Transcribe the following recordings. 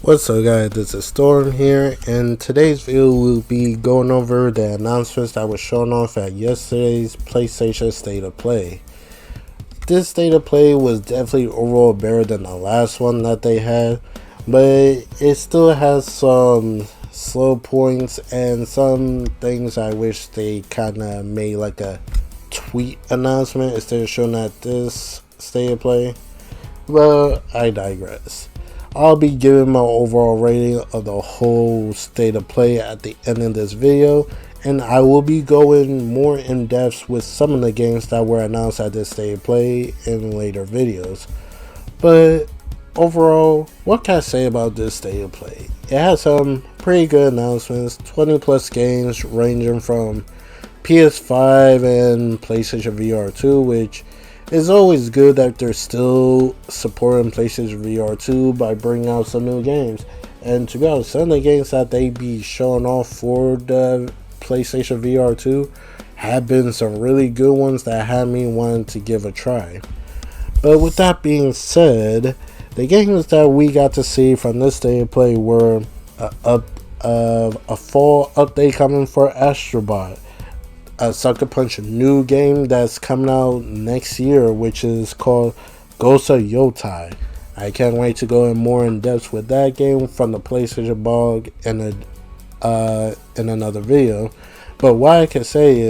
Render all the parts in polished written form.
What's up guys, this is Storm here, and today's video will be going over the announcements that was shown off at yesterday's PlayStation State of Play. This State of Play was definitely overall better than the last one that they had, but it still has some slow points and some things I wish they kinda made like a tweet announcement instead of showing at this State of Play. But I digress. I'll be giving my overall rating of the whole State of Play at the end of this video, and I will be going more in depth with some of the games that were announced at this State of Play in later videos. But overall, what can I say about this State of Play? It has some pretty good announcements, 20 plus games ranging from PS5 and PlayStation VR 2, which it's always good that they're still supporting PlayStation VR 2 by bringing out some new games. And to be honest, some of the games that they be showing off for the PlayStation VR 2 have been some really good ones that had me wanting to give a try. But with that being said, the games that we got to see from this State of Play were a fall update coming for Astrobot, a Sucker Punch new game that's coming out next year, which is called Ghost of Yotai. I can't wait to go in more in depth with that game from the PlayStation blog in another video. But what I can say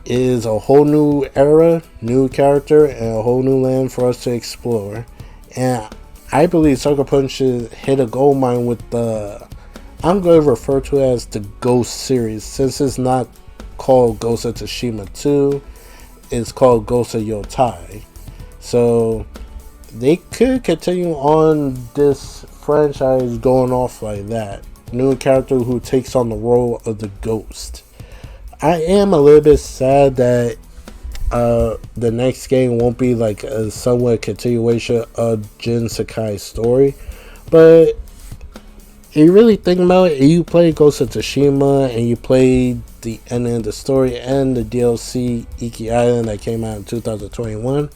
is a whole new era, new character, and a whole new land for us to explore. And I believe Sucker Punch hit a gold mine with the, I'm going to refer to it as the Ghost series, since it's not called Ghost of Tsushima 2, it's called Ghost of Yotai. So they could continue on this franchise going off like that. New character who takes on the role of the ghost. I am a little bit sad that the next game won't be like a somewhat continuation of Jin Sakai's story, but if you really think about it, you play Ghost of Tsushima and you played the end of the story and the DLC Iki Island that came out in 2021,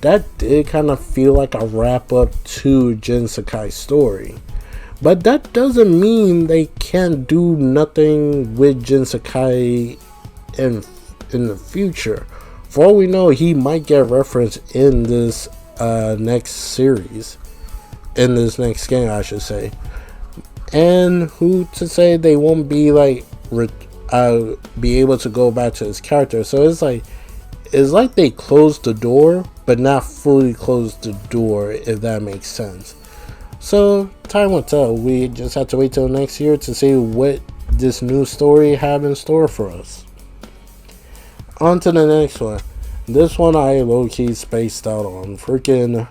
that did kind of feel like a wrap up to Jin Sakai's story. But that doesn't mean they can't do nothing with Jin Sakai in the future. For all we know, he might get referenced in this next series, in this next game I should say. And who to say they won't be like be able to go back to his character. So it's like they closed the door but not fully closed the door, if that makes sense. So time will tell. We just have to wait till next year to see what this new story have in store for us. On to the next one. This one I low-key spaced out on. Freaking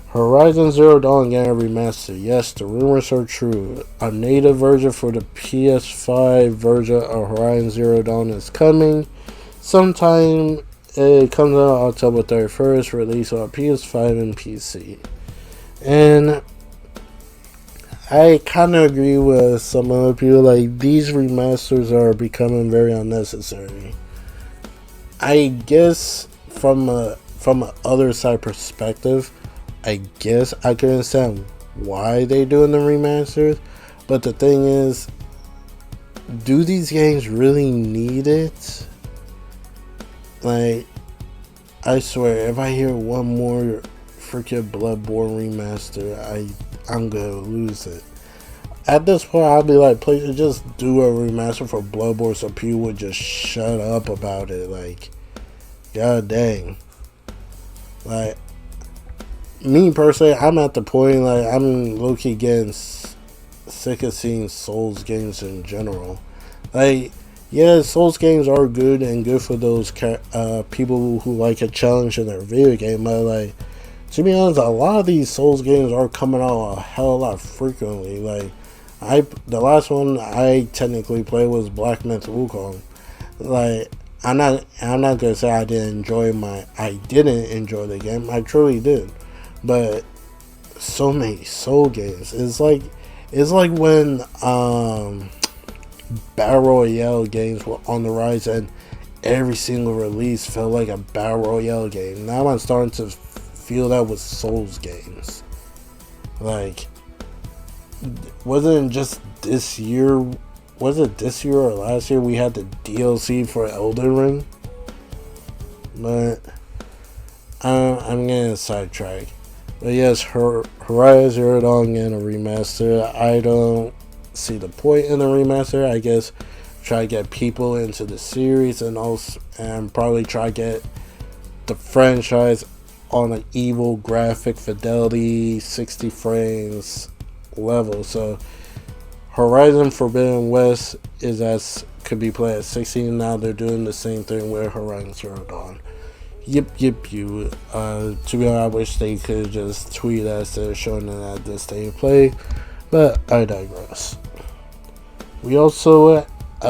Horizon Zero Dawn getting remastered. Yes, the rumors are true. A native version for the PS5 version of Horizon Zero Dawn is coming. Sometime it comes out October 31st, released on PS5 and PC. And I kind of agree with some other people, like these remasters are becoming very unnecessary. I guess from a other side perspective, I guess I can understand why they doing the remasters, but the thing is, do these games really need it? Like, I swear, if I hear one more freaking Bloodborne remaster, I'm gonna lose it. At this point, I'll be like, please just do a remaster for Bloodborne so people would just shut up about it. Like, god dang. Like, me personally, I'm at the point, like, I'm low-key getting sick of seeing Souls games in general. Like, yeah, Souls games are good and good for those people who like a challenge in their video game, but, like, to be honest, a lot of these Souls games are coming out a hell of a lot frequently. Like, the last one I technically played was Black Myth Wukong. Like, I'm not gonna say I didn't enjoy the game. I truly did. But so many Soul games. It's like when Battle Royale games were on the rise and every single release felt like a Battle Royale game. Now I'm starting to feel that with Souls games. Like, wasn't just this year. Was it this year or last year? We had the DLC for Elden Ring, but I'm getting sidetracked. But yes, Horizon Zero Dawn getting a remaster. I don't see the point in the remaster. I guess try to get people into the series and probably try to get the franchise on an evil graphic fidelity 60 frames level. So Horizon Forbidden West could be played at 60. Now they're doing the same thing with Horizon Zero Dawn. You. To be honest, I wish they could just tweet us instead of showing it at this state of play, but I digress. We also,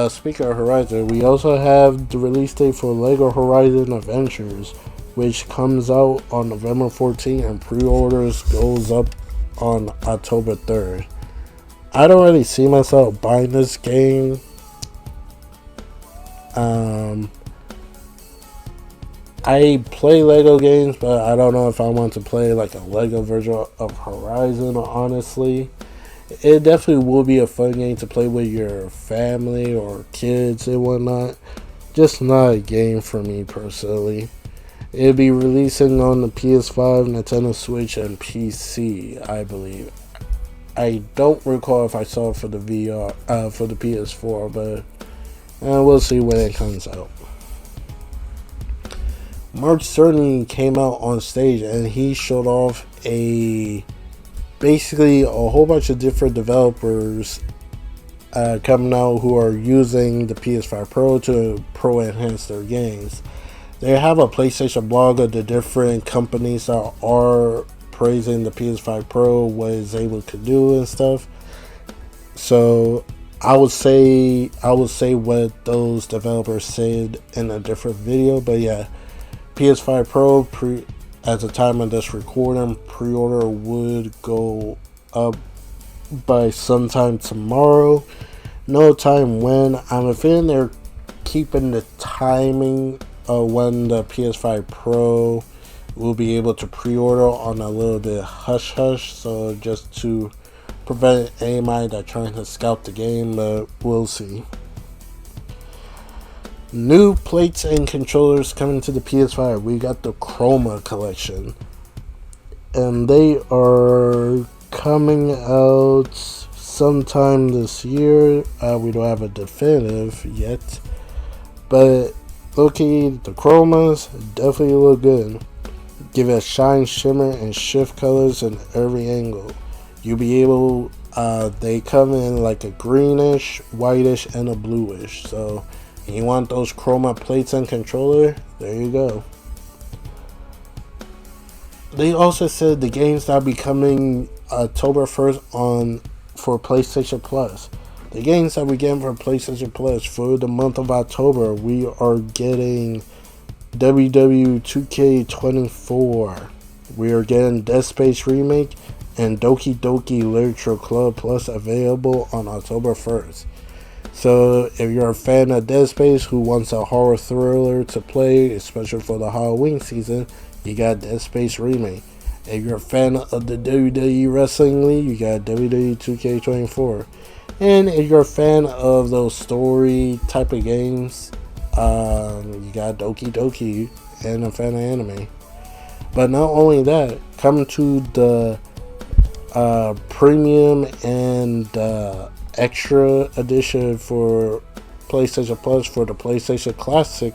speaking of Horizon, we also have the release date for LEGO Horizon Adventures, which comes out on November 14th, and pre-orders goes up on October 3rd. I don't really see myself buying this game. I play Lego games, but I don't know if I want to play like a Lego version of Horizon, honestly. It definitely will be a fun game to play with your family or kids and whatnot. Just not a game for me personally. It'll be releasing on the PS5, Nintendo Switch, and PC, I believe. I don't recall if I saw it for the VR, for the PS4, but we'll see when it comes out. Mark Cerny came out on stage and he showed off basically a whole bunch of different developers coming out who are using the PS5 Pro to enhance their games. They have a PlayStation blog of the different companies that are praising the PS5 Pro, what it's able to do and stuff. So I would say what those developers said in a different video, but yeah. PS5 Pro, at the time of this recording, pre-order would go up by sometime tomorrow. No time when. I'm feeling they're keeping the timing of when the PS5 Pro will be able to pre-order on a little bit hush-hush, so just to prevent anybody that trying to scout the game, but we'll see. New plates and controllers coming to the PS5. We got the Chroma collection, and they are coming out sometime this year. We don't have a definitive yet, but looking, the Chromas definitely look good. Give it a shine, shimmer, and shift colors in every angle. You'll be able. They come in like a greenish, whitish, and a bluish. So you want those Chroma plates and controller? There you go. They also said the games that'll be coming October 1st for PlayStation Plus. The games that we get for PlayStation Plus for the month of October, we are getting WW 2K24. We are getting Dead Space Remake and Doki Doki Literature Club Plus available on October 1st. So if you're a fan of Dead Space who wants a horror thriller to play, especially for the Halloween season, you got Dead Space Remake. If you're a fan of the WWE Wrestling League, you got WWE 2K24. And if you're a fan of those story type of games, you got Doki Doki, and a fan of anime. But not only that, coming to the premium and extra edition for PlayStation Plus for the PlayStation Classic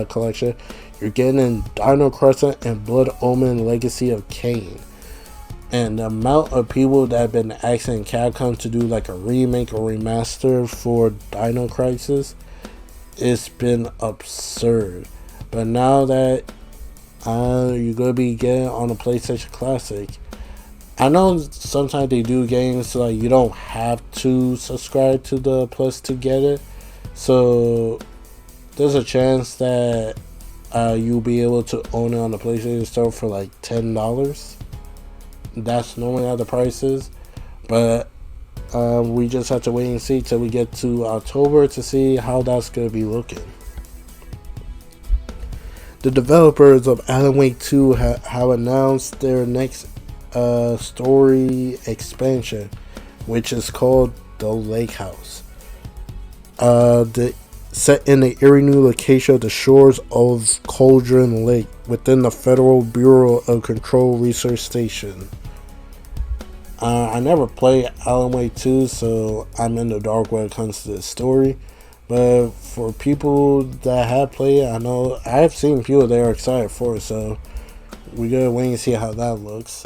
collection, you're getting Dino Crisis and Blood Omen Legacy of Kain. And the amount of people that have been asking Capcom to do like a remake or remaster for Dino Crisis, it's been absurd. But now that you're going to be getting on a PlayStation Classic, I know sometimes they do games so like you don't have to subscribe to the Plus to get it. So there's a chance that you'll be able to own it on the PlayStation Store for like $10. That's normally how the price is. But we just have to wait and see till we get to October to see how that's going to be looking. The developers of Alan Wake 2 have announced their next story expansion. which is called The Lake House. Set in the eerie new location of the shores of Cauldron Lake within the Federal Bureau of Control Research Station. I never played Alan Wake 2, so I'm in the dark when it comes to this story. But for people that have played it, I know I've seen people that are excited for it, so we gotta wait and see how that looks.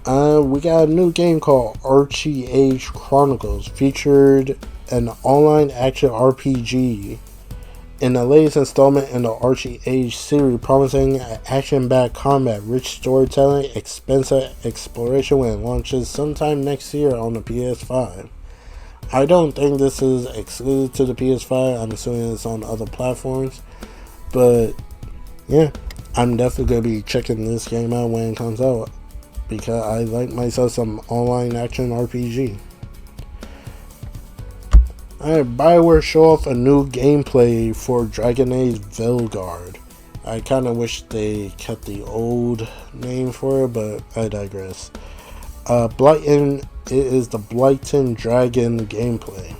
We got a new game called Archie Age Chronicles, featured an online action RPG in the latest installment in the Archie Age series, promising action-backed combat, rich storytelling, expensive exploration when it launches sometime next year on the PS5. I don't think this is exclusive to the PS5. I'm assuming it's on other platforms. But yeah, I'm definitely going to be checking this game out when it comes out, because I like myself some online action RPG. Alright, BioWare show off a new gameplay for Dragon Age Veilguard. I kind of wish they kept the old name for it, but I digress. It is the Blighton Dragon gameplay.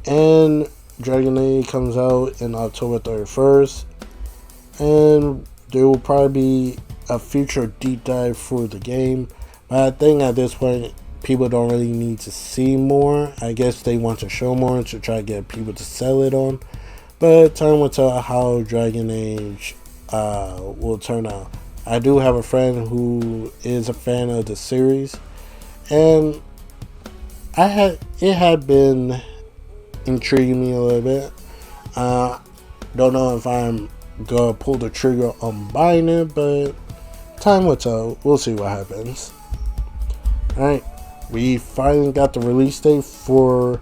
And Dragon Age comes out in October 31st. And there will probably be a future deep dive for the game. But I think at this point, people don't really need to see more. I guess they want to show more to try to get people to sell it on. But time will tell how Dragon Age will turn out. I do have a friend who is a fan of the series, and it had been intriguing me a little bit. Don't know if I'm gonna pull the trigger on buying it, but time will tell. We'll see what happens. Alright, we finally got the release date for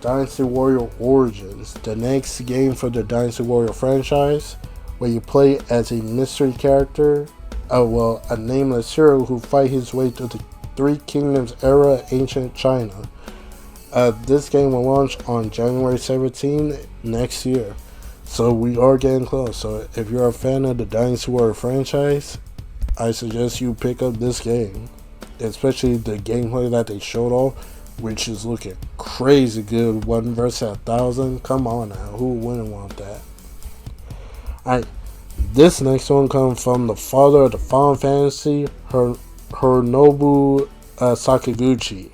Dynasty Warrior Origins, the next game for the Dynasty Warrior franchise, where you play as a mystery character, a nameless hero who fights his way through the Three Kingdoms era of ancient China. This game will launch on January 17th next year, so we are getting close. So if you're a fan of the Dynasty Warrior franchise, I suggest you pick up this game, especially the gameplay that they showed off, which is looking crazy good. 1 versus 1,000. Come on now, who wouldn't want that? Alright, this next one comes from the father of the Final Fantasy, Hironobu Sakaguchi.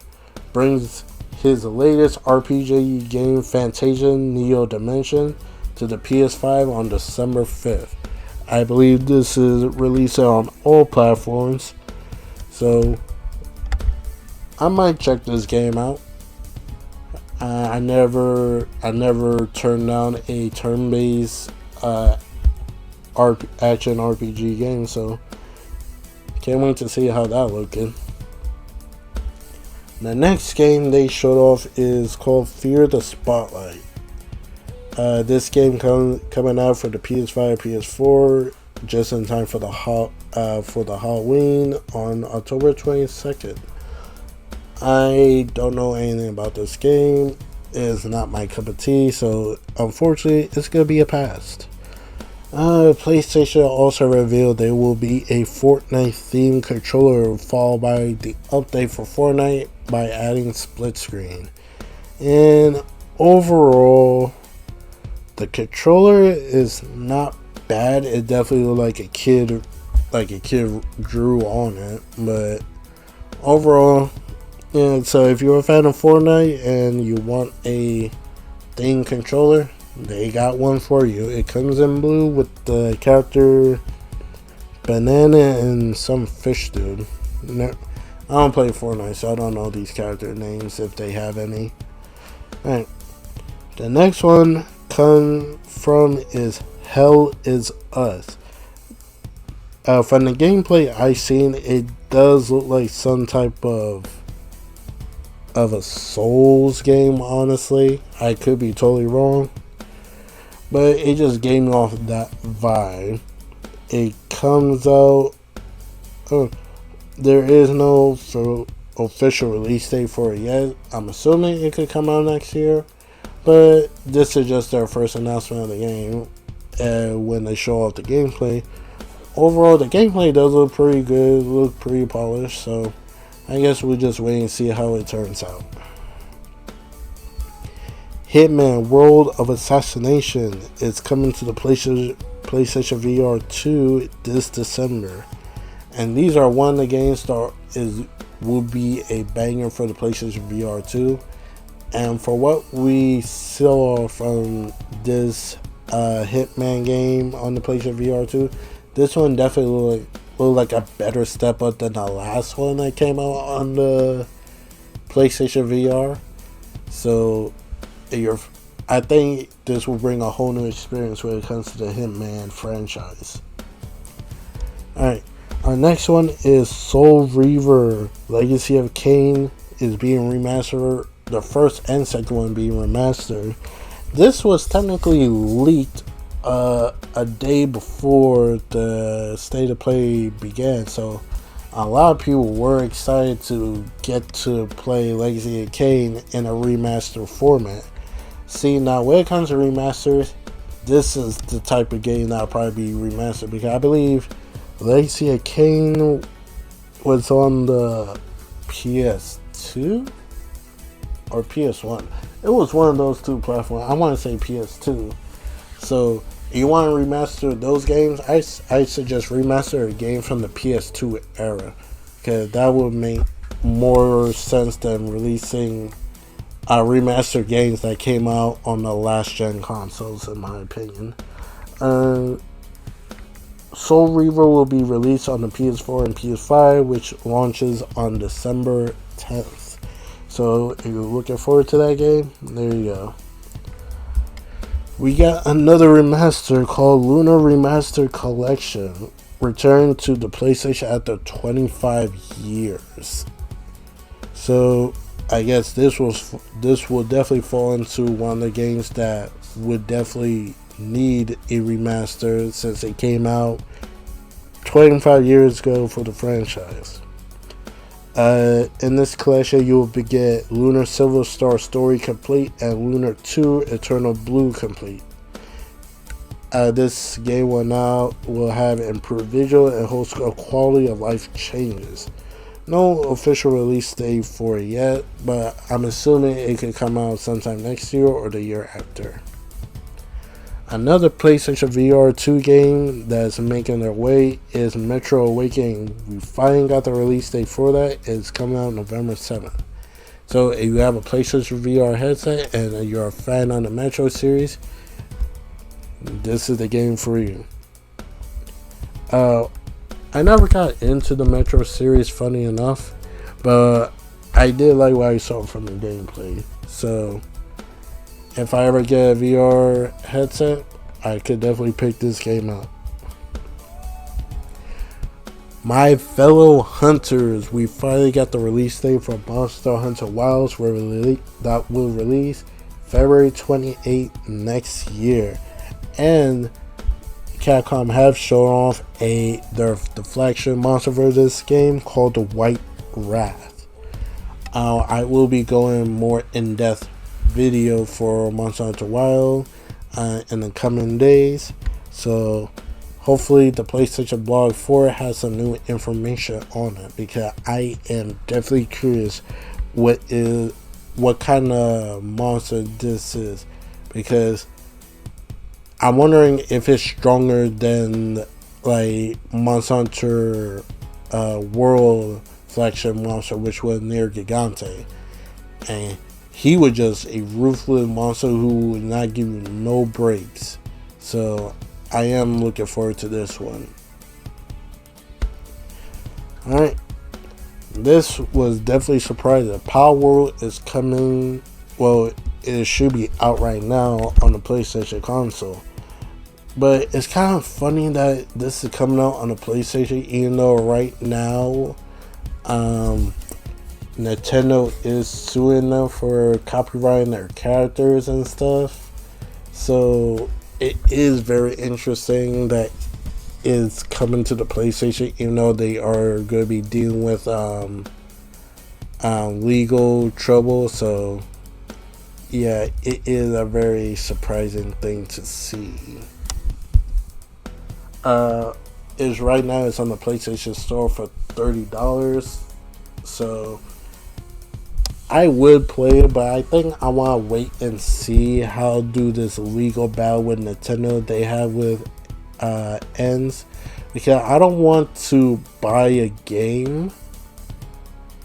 Brings his latest RPG game, Fantasia Neo Dimension, to the PS5 on December 5th. I believe this is released on all platforms, so I might check this game out. I never turned down a turn-based action RPG game, so can't wait to see how that looking. The next game they showed off is called Fear the Spotlight. This game coming out for the PS5, PS4, just in time for the Halloween on October 22nd. I don't know anything about this game. It's not my cup of tea, so unfortunately, it's gonna be a pass. PlayStation also revealed there will be a Fortnite themed controller, followed by the update for Fortnite by adding split screen. And overall, the controller is not bad. It definitely looked like a kid drew on it, but overall, yeah. So if you're a fan of Fortnite and you want a themed controller, they got one for you. It comes in blue with the character Banana and some fish dude. I don't play Fortnite, so I don't know these character names if they have any. Alright. The next one come from is Hell Is Us. From the gameplay I've seen, it does look like some type of a Souls game, honestly. I could be totally wrong, but it just gave me off that vibe. It comes out, there is no official release date for it yet. I'm assuming it could come out next year, but this is just their first announcement of the game, and when they show off the gameplay. Overall, the gameplay does look pretty good, look pretty polished, so I guess we'll just wait and see how it turns out. Hitman World of Assassination is coming to the PlayStation VR 2 this December. And these are one of the games that will be a banger for the PlayStation VR 2. And for what we saw from this Hitman game on the PlayStation VR 2, this one definitely looked like a better step up than the last one that came out on the PlayStation VR. So I think this will bring a whole new experience when it comes to the Hitman franchise. Alright, our next one is Soul Reaver Legacy of Kain is being remastered. The first and second one being remastered. This was technically leaked a day before the state of play began, so a lot of people were excited to get to play Legacy of Kain in a remastered format. See, now when it comes to remasters, this is the type of game that'll probably be remastered, because I believe Legacy of Kain was on the PS2 or PS1. It was one of those two platforms. I want to say PS2. So you want to remaster those games, I suggest remaster a game from the PS2 era, because that would make more sense than releasing remastered games that came out on the last gen consoles, in my opinion. Soul Reaver will be released on the PS4 and PS5, which launches on December 10th. So if you're looking forward to that game, there you go. We got another remaster called Lunar Remaster Collection, returned to the PlayStation after 25 years. So I guess this will definitely fall into one of the games that would definitely need a remaster, since it came out 25 years ago for the franchise. In this collection, you will get Lunar Silver Star Story Complete and Lunar 2 Eternal Blue Complete. This game will have improved visual and host quality of life changes. No official release date for it yet, but I'm assuming it could come out sometime next year or the year after. Another PlayStation VR 2 game that's making their way is Metro Awakening. We finally got the release date for that. It's coming out November 7th. So if you have a PlayStation VR headset and you're a fan of the Metro series, this is the game for you. I never got into the Metro series, funny enough, but I did like what I saw from the gameplay. So if I ever get a VR headset, I could definitely pick this game up. My fellow hunters, we finally got the release date for Monster Hunter Wilds, that will release February 28th next year. And Capcom have shown off the flagship monster for this game called the White Wrath. I will be going more in-depth video for Monster Hunter Wild in the coming days, so hopefully the PlayStation blog for it has some new information on it, because I am definitely curious what kind of monster this is, because I'm wondering if it's stronger than like Monster Hunter World flagship monster, which was near Gigante, and he was just a ruthless monster who would not give you no breaks. So I am looking forward to this one. Alright, this was definitely surprising. Power World is coming, well, it should be out right now on the PlayStation console. But it's kind of funny that this is coming out on the PlayStation, even though right now Nintendo is suing them for copyrighting their characters and stuff. So it is very interesting that it's coming to the PlayStation, even though they are going to be dealing with legal trouble. So yeah, it is a very surprising thing to see. Is right now it's on the PlayStation Store for $30. So I would play it, but I think I want to wait and see how do this legal battle with Nintendo they have with ends, because I don't want to buy a game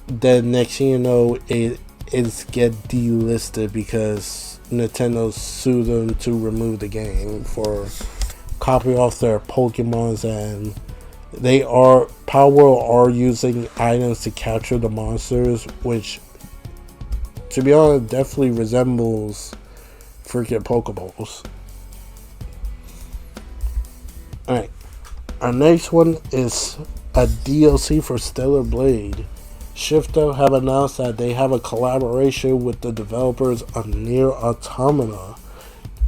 then next thing you know it's get delisted because Nintendo sued them to remove the game for copying off their Pokemons, and they are Power are using items to capture the monsters, which to be honest definitely resembles freaking Pokeballs. Alright, our next one is a DLC for Stellar Blade. Shifter have announced that they have a collaboration with the developers of Nier Automata.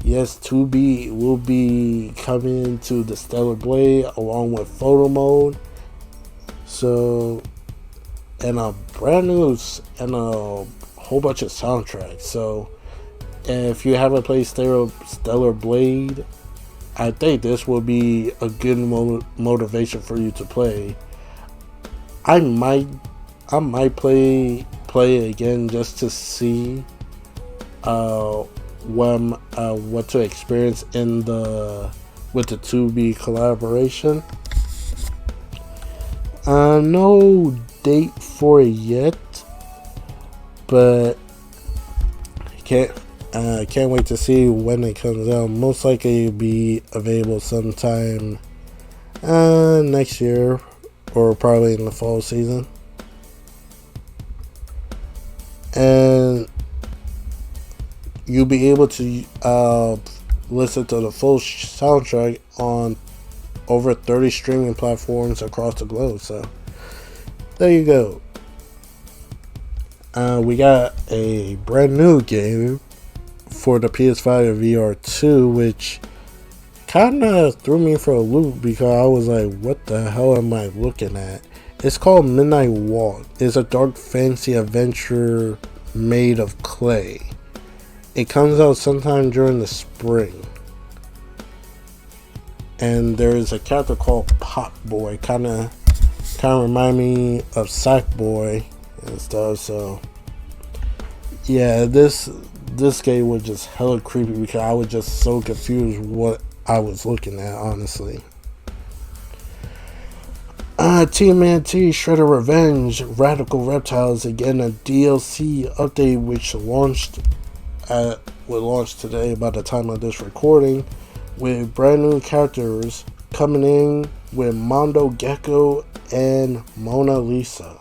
Yes, 2B will be coming into the Stellar Blade along with photo mode. So, and a brand new and a whole bunch of soundtracks. So, if you haven't played Stellar Blade, I think this will be a good motivation for you to play. I might play it again just to see what to experience in with the 2B collaboration. No date for it yet, but can't wait to see when it comes out. Most likely it'll be available sometime next year or probably in the fall season. And you'll be able to listen to the full soundtrack on over 30 streaming platforms across the globe. So there you go. We got a brand new game for the PS5 and VR 2, which kind of threw me for a loop because I was like, what the hell am I looking at? It's called Midnight Walk. It's a dark fantasy adventure made of clay. It comes out sometime during the spring. And there's a character called Pop Boy. Kind of remind me of Sackboy and stuff. So yeah, this game was just hella creepy because I was just so confused what I was looking at, honestly. TMNT Shredder Revenge Radical Reptiles again, a DLC update which will launch today by the time of this recording, with brand new characters coming in with Mondo Gecko and Mona Lisa.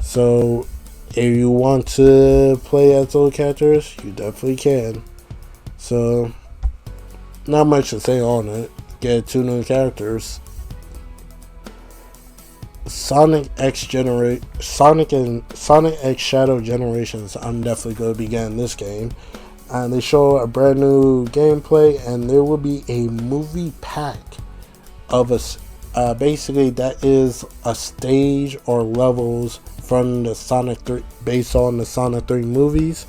So if you want to play as those characters, you definitely can. So not much to say on it. Get 2 new characters. Sonic X Shadow Generations. I'm definitely going to be getting this game. And they show a brand new gameplay, and there will be a movie pack of basically that is a stage or levels from the Sonic 3, based on the Sonic 3 movies,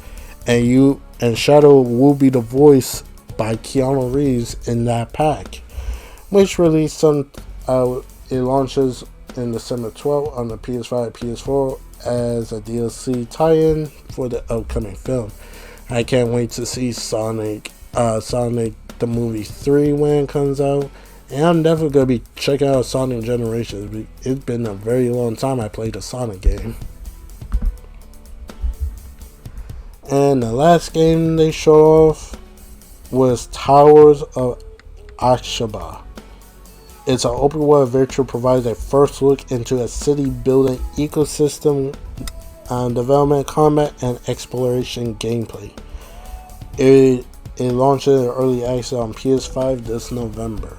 and Shadow will be the voice by Keanu Reeves in that pack, which released it launches in December 12th on the PS5 PS4 as a DLC tie-in for the upcoming film. I can't wait to see Sonic the movie 3 when it comes out, and I'm definitely going to be checking out Sonic Generations. It's been a very long time I played a Sonic game. And the last game they showed off was Towers of Akshaba. It's an open world adventure, provides a first look into a city building ecosystem, development, combat, and exploration gameplay. It launches in early access on PS5 this November.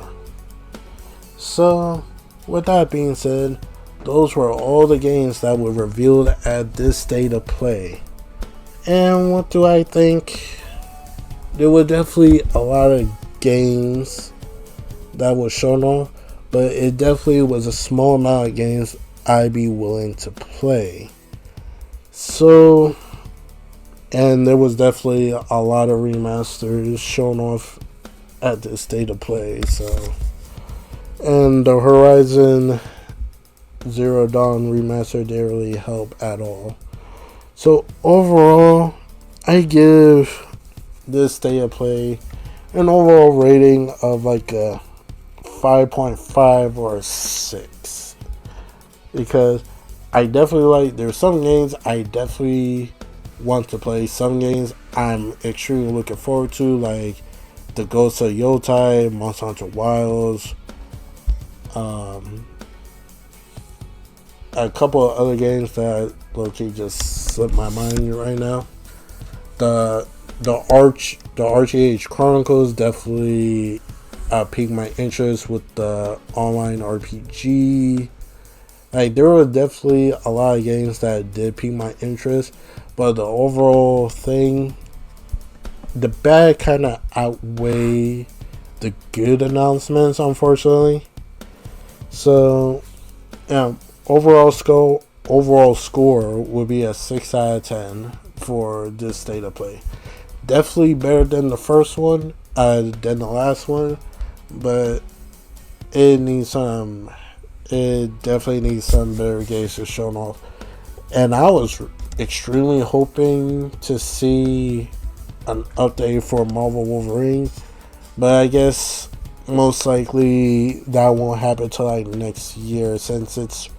So, with that being said, those were all the games that were revealed at this state of play. And what do I think? There were definitely a lot of games that were shown off, but it definitely was a small amount of games I'd be willing to play. So, and there was definitely a lot of remasters shown off at this state of play. So, and the Horizon Zero Dawn Remastered didn't really help at all. So overall, I give this State of Play an overall rating of like a 5.5 or a 6. Because I definitely like, there's some games I definitely want to play. Some games I'm extremely looking forward to, like the Ghost of Yotai, Monster Hunter Wilds, a couple of other games that low-key just slipped my mind right now. The Archie Chronicles definitely piqued my interest with the online RPG. Like, there were definitely a lot of games that did pique my interest, but the overall thing, the bad kind of outweigh the good announcements, unfortunately. So, yeah, overall score would be a 6 out of 10 for this State of Play. Definitely better than the first one, than the last one, but it definitely needs some better games to show off. And I was extremely hoping to see an update for Marvel Wolverine, but I guess most likely that won't happen till like next year, since it's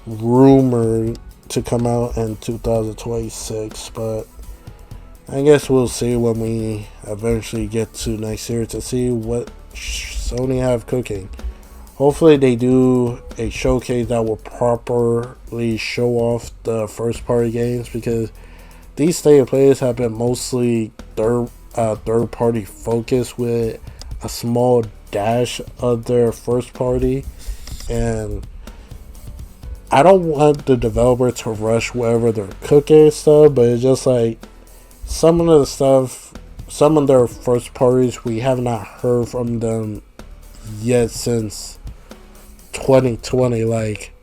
rumored to come out in 2026. But I guess we'll see when we eventually get to next year to see what Sony have cooking. Hopefully they do a showcase that will properly show off the first party games, because these State of Plays have been mostly third party focused with a small dash of their first party. And I don't want the developer to rush whatever they're cooking and stuff, but it's just like some of their first parties, we have not heard from them yet since 2020, like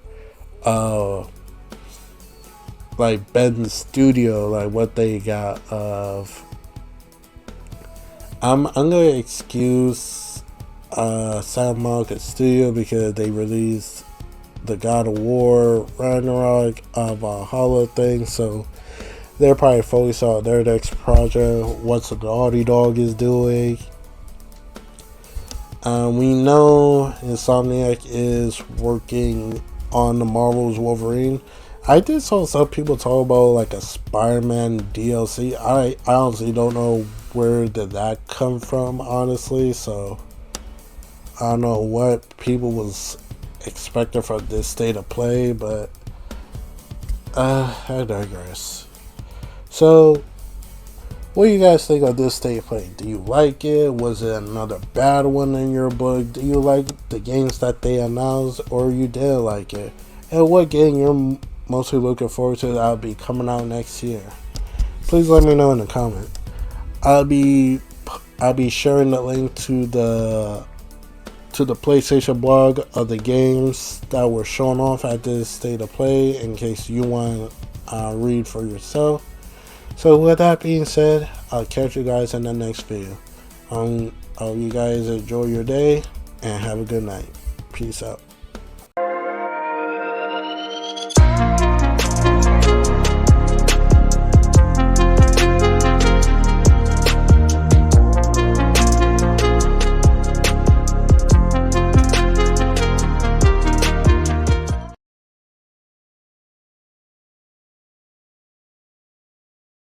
Ben's Studio, like what they got of. I'm gonna excuse Santa Monica Studio because they released the God of War Ragnarok Valhalla thing, so they're probably focused on their next project. What the Naughty Dog is doing. We know Insomniac is working on the Marvel's Wolverine. I did saw some people talk about like a Spider-Man DLC. I honestly don't know where did that come from, honestly. So I don't know what people was expecting from this State of Play, but I digress. So, what do you guys think of this State of Play? Do you like it? Was it another bad one in your book? Do you like the games that they announced, or you did like it? And what game you're mostly looking forward to that'll be coming out next year? Please let me know in the comment. I'll be sharing the link to the PlayStation blog of the games that were shown off at this State of Play, in case you want to read for yourself. So with that being said, I'll catch you guys in the next video. I hope you guys enjoy your day and have a good night. Peace out.